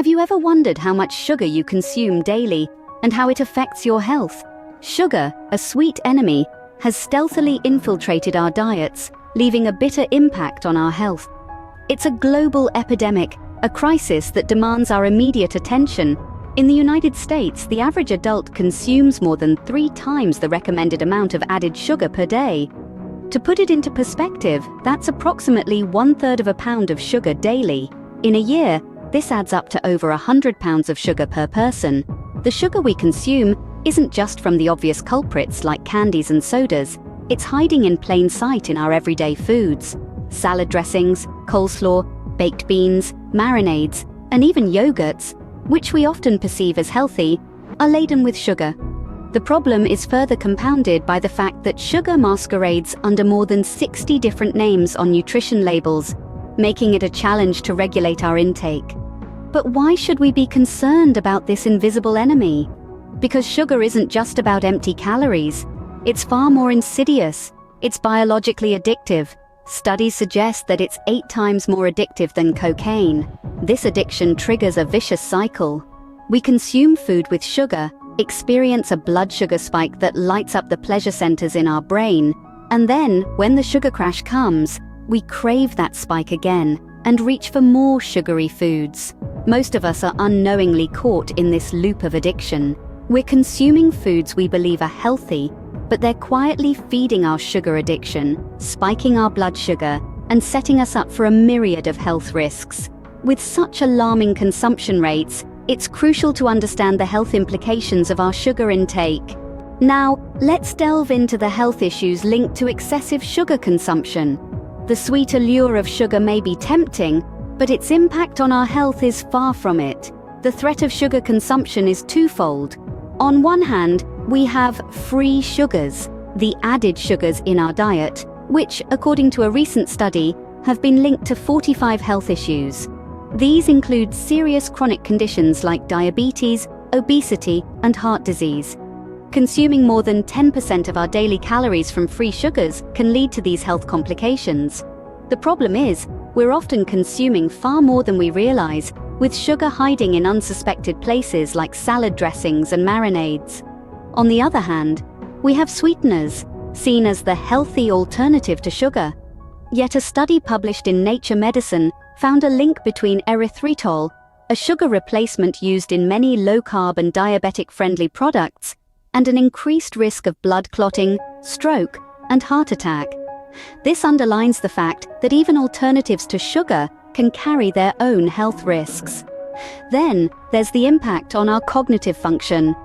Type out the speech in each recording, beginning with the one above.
Have you ever wondered how much sugar you consume daily and how it affects your health? Sugar, a sweet enemy, has stealthily infiltrated our diets, leaving a bitter impact on our health. It's a global epidemic, a crisis that demands our immediate attention. In the United States, the average adult consumes more than 3 times the recommended amount of added sugar per day. To put it into perspective, that's approximately 1/3 of a pound of sugar daily. In a year, this adds up to over 100 pounds of sugar per person. The sugar we consume isn't just from the obvious culprits like candies and sodas. It's hiding in plain sight in our everyday foods. Salad dressings, coleslaw, baked beans, marinades, and even yogurts, which we often perceive as healthy, are laden with sugar. The problem is further compounded by the fact that sugar masquerades under more than 60 different names on nutrition labels, making it a challenge to regulate our intake. But why should we be concerned about this invisible enemy? Because sugar isn't just about empty calories. It's far more insidious. It's biologically addictive. Studies suggest that it's 8 times more addictive than cocaine. This addiction triggers a vicious cycle. We consume food with sugar, experience a blood sugar spike that lights up the pleasure centers in our brain, and then, when the sugar crash comes, we crave that spike again and reach for more sugary foods. Most of us are unknowingly caught in this loop of addiction. We're consuming foods we believe are healthy, but they're quietly feeding our sugar addiction, spiking our blood sugar, and setting us up for a myriad of health risks. With such alarming consumption rates, it's crucial to understand the health implications of our sugar intake. Now, let's delve into the health issues linked to excessive sugar consumption. The sweet allure of sugar may be tempting, but its impact on our health is far from it. The threat of sugar consumption is twofold. On one hand, we have free sugars, the added sugars in our diet, which, according to a recent study, have been linked to 45 health issues. These include serious chronic conditions like diabetes, obesity, and heart disease. Consuming more than 10% of our daily calories from free sugars can lead to these health complications. The problem is, we're often consuming far more than we realize, with sugar hiding in unsuspected places like salad dressings and marinades. On the other hand, we have sweeteners, seen as the healthy alternative to sugar. Yet a study published in Nature Medicine found a link between erythritol, a sugar replacement used in many low-carb and diabetic-friendly products, and an increased risk of blood clotting, stroke, and heart attack. This underlines the fact that even alternatives to sugar can carry their own health risks. Then, there's the impact on our cognitive function.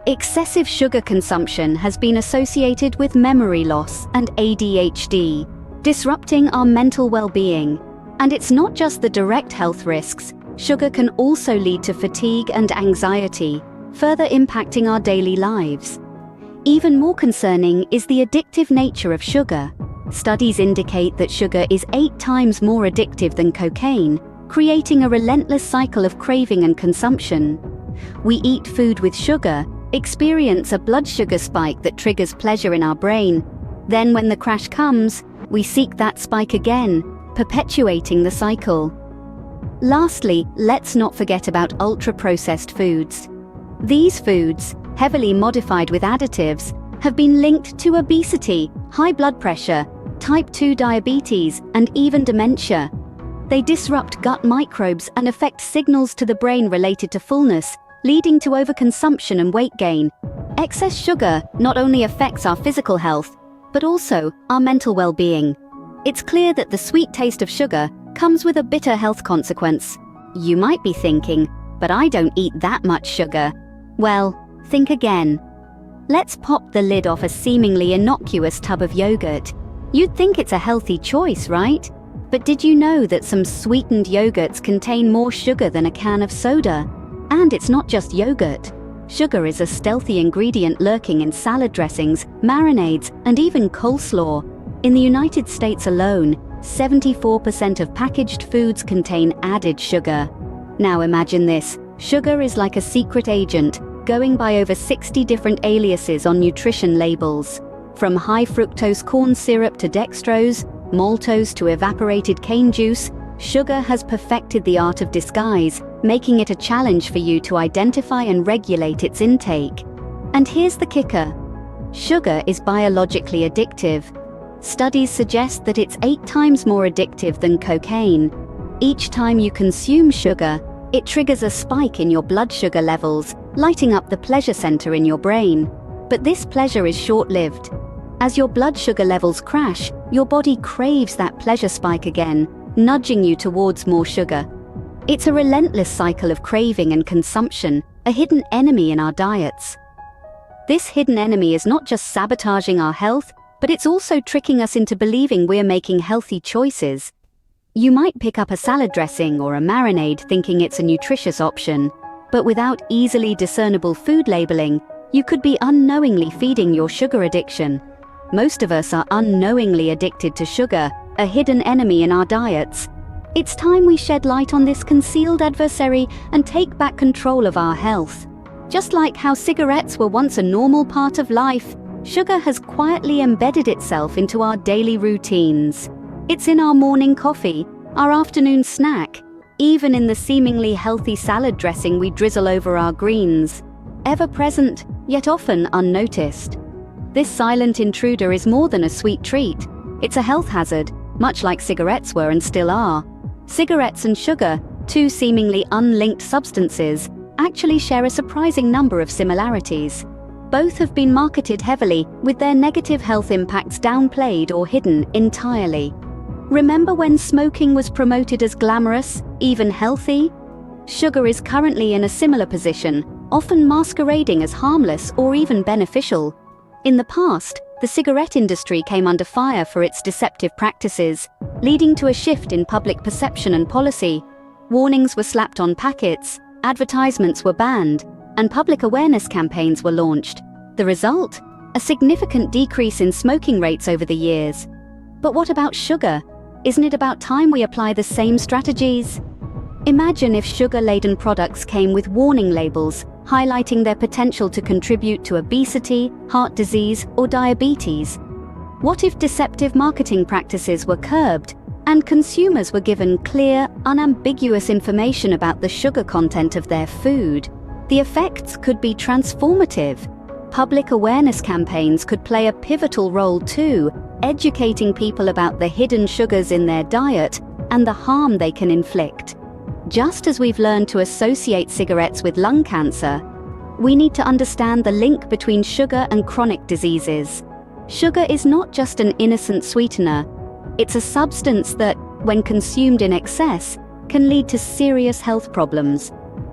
Excessive sugar consumption has been associated with memory loss and ADHD, disrupting our mental well-being. And it's not just the direct health risks. Sugar can also lead to fatigue and anxiety, further impacting our daily lives. Even more concerning is the addictive nature of sugar. Studies indicate that sugar is 8 times more addictive than cocaine, creating a relentless cycle of craving and consumption. We eat food with sugar, experience a blood sugar spike that triggers pleasure in our brain. Then when the crash comes, we seek that spike again, perpetuating the cycle. Lastly, let's not forget about ultra-processed foods. These foods, heavily modified with additives, have been linked to obesity, high blood pressure, type 2 diabetes, and even dementia. They disrupt gut microbes and affect signals to the brain related to fullness, leading to overconsumption and weight gain. Excess sugar not only affects our physical health, but also our mental well-being. It's clear that the sweet taste of sugar comes with a bitter health consequence. You might be thinking, but I don't eat that much sugar. Well, think again. Let's pop the lid off a seemingly innocuous tub of yogurt. You'd think it's a healthy choice, right? But did you know that some sweetened yogurts contain more sugar than a can of soda? And it's not just yogurt. Sugar is a stealthy ingredient lurking in salad dressings, marinades, and even coleslaw. In the United States alone, 74% of packaged foods contain added sugar. Now imagine this. Sugar is like a secret agent, going by over 60 different aliases on nutrition labels. From high fructose corn syrup to dextrose, maltose to evaporated cane juice, sugar has perfected the art of disguise, making it a challenge for you to identify and regulate its intake. And here's the kicker. Sugar is biologically addictive. Studies suggest that it's 8 times more addictive than cocaine. Each time you consume sugar, it triggers a spike in your blood sugar levels, lighting up the pleasure center in your brain. But this pleasure is short-lived. As your blood sugar levels crash, your body craves that pleasure spike again, nudging you towards more sugar. It's a relentless cycle of craving and consumption, a hidden enemy in our diets. This hidden enemy is not just sabotaging our health, but it's also tricking us into believing we're making healthy choices. You might pick up a salad dressing or a marinade thinking it's a nutritious option, but without easily discernible food labeling, you could be unknowingly feeding your sugar addiction. Most of us are unknowingly addicted to sugar, a hidden enemy in our diets. It's time we shed light on this concealed adversary and take back control of our health. Just like how cigarettes were once a normal part of life, sugar has quietly embedded itself into our daily routines. It's in our morning coffee, our afternoon snack, even in the seemingly healthy salad dressing we drizzle over our greens. Ever present, yet often unnoticed. This silent intruder is more than a sweet treat. It's a health hazard, much like cigarettes were and still are. Cigarettes and sugar, two seemingly unlinked substances, actually share a surprising number of similarities. Both have been marketed heavily, with their negative health impacts downplayed or hidden entirely. Remember when smoking was promoted as glamorous, even healthy? Sugar is currently in a similar position, often masquerading as harmless or even beneficial. In the past, the cigarette industry came under fire for its deceptive practices, leading to a shift in public perception and policy. Warnings were slapped on packets, advertisements were banned, and public awareness campaigns were launched. The result? A significant decrease in smoking rates over the years. But what about sugar? Isn't it about time we apply the same strategies? Imagine if sugar-laden products came with warning labels, highlighting their potential to contribute to obesity, heart disease, or diabetes. What if deceptive marketing practices were curbed, and consumers were given clear, unambiguous information about the sugar content of their food? The effects could be transformative. Public awareness campaigns could play a pivotal role too, educating people about the hidden sugars in their diet and the harm they can inflict. Just as we've learned to associate cigarettes with lung cancer, we need to understand the link between sugar and chronic diseases. Sugar is not just an innocent sweetener. It's a substance that, when consumed in excess, can lead to serious health problems.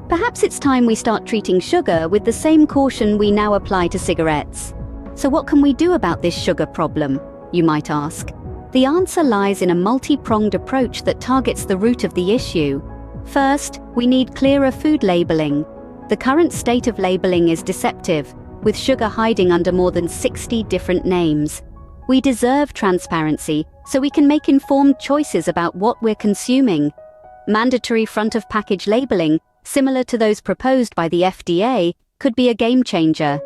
Perhaps it's time we start treating sugar with the same caution we now apply to cigarettes. So what can we do about this sugar problem, you might ask? The answer lies in a multi-pronged approach that targets the root of the issue. First, we need clearer food labeling. The current state of labeling is deceptive, with sugar hiding under more than 60 different names. We deserve transparency so we can make informed choices about what we're consuming. Mandatory front-of-package labeling, similar to those proposed by the FDA, could be a game changer.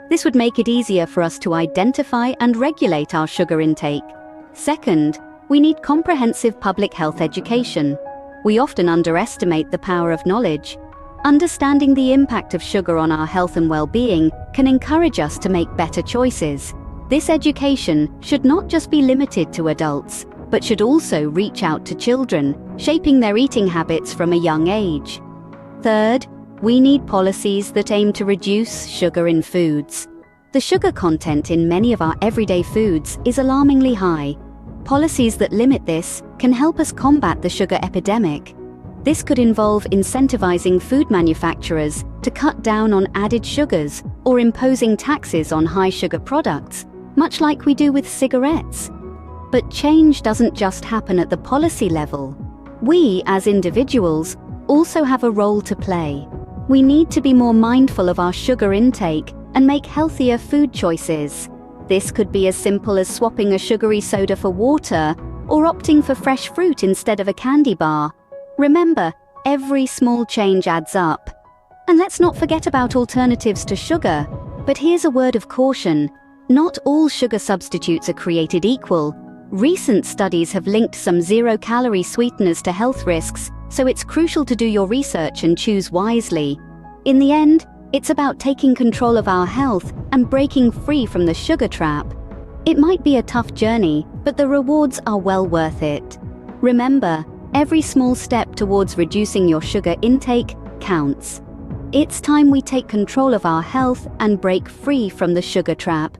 This would make it easier for us to identify and regulate our sugar intake. Second, we need comprehensive public health education. We often underestimate the power of knowledge. Understanding the impact of sugar on our health and well-being can encourage us to make better choices. This education should not just be limited to adults, but should also reach out to children, shaping their eating habits from a young age. Third, we need policies that aim to reduce sugar in foods. The sugar content in many of our everyday foods is alarmingly high. Policies that limit this can help us combat the sugar epidemic. This could involve incentivizing food manufacturers to cut down on added sugars or imposing taxes on high sugar products, much like we do with cigarettes. But change doesn't just happen at the policy level. We, as individuals, also have a role to play. We need to be more mindful of our sugar intake and make healthier food choices. This could be as simple as swapping a sugary soda for water or opting for fresh fruit instead of a candy bar. Remember, every small change adds up. And let's not forget about alternatives to sugar. But here's a word of caution. Not all sugar substitutes are created equal. Recent studies have linked some zero-calorie sweeteners to health risks, so it's crucial to do your research and choose wisely. In the end, it's about taking control of our health and breaking free from the sugar trap. It might be a tough journey, but the rewards are well worth it. Remember, every small step towards reducing your sugar intake counts. It's time we take control of our health and break free from the sugar trap.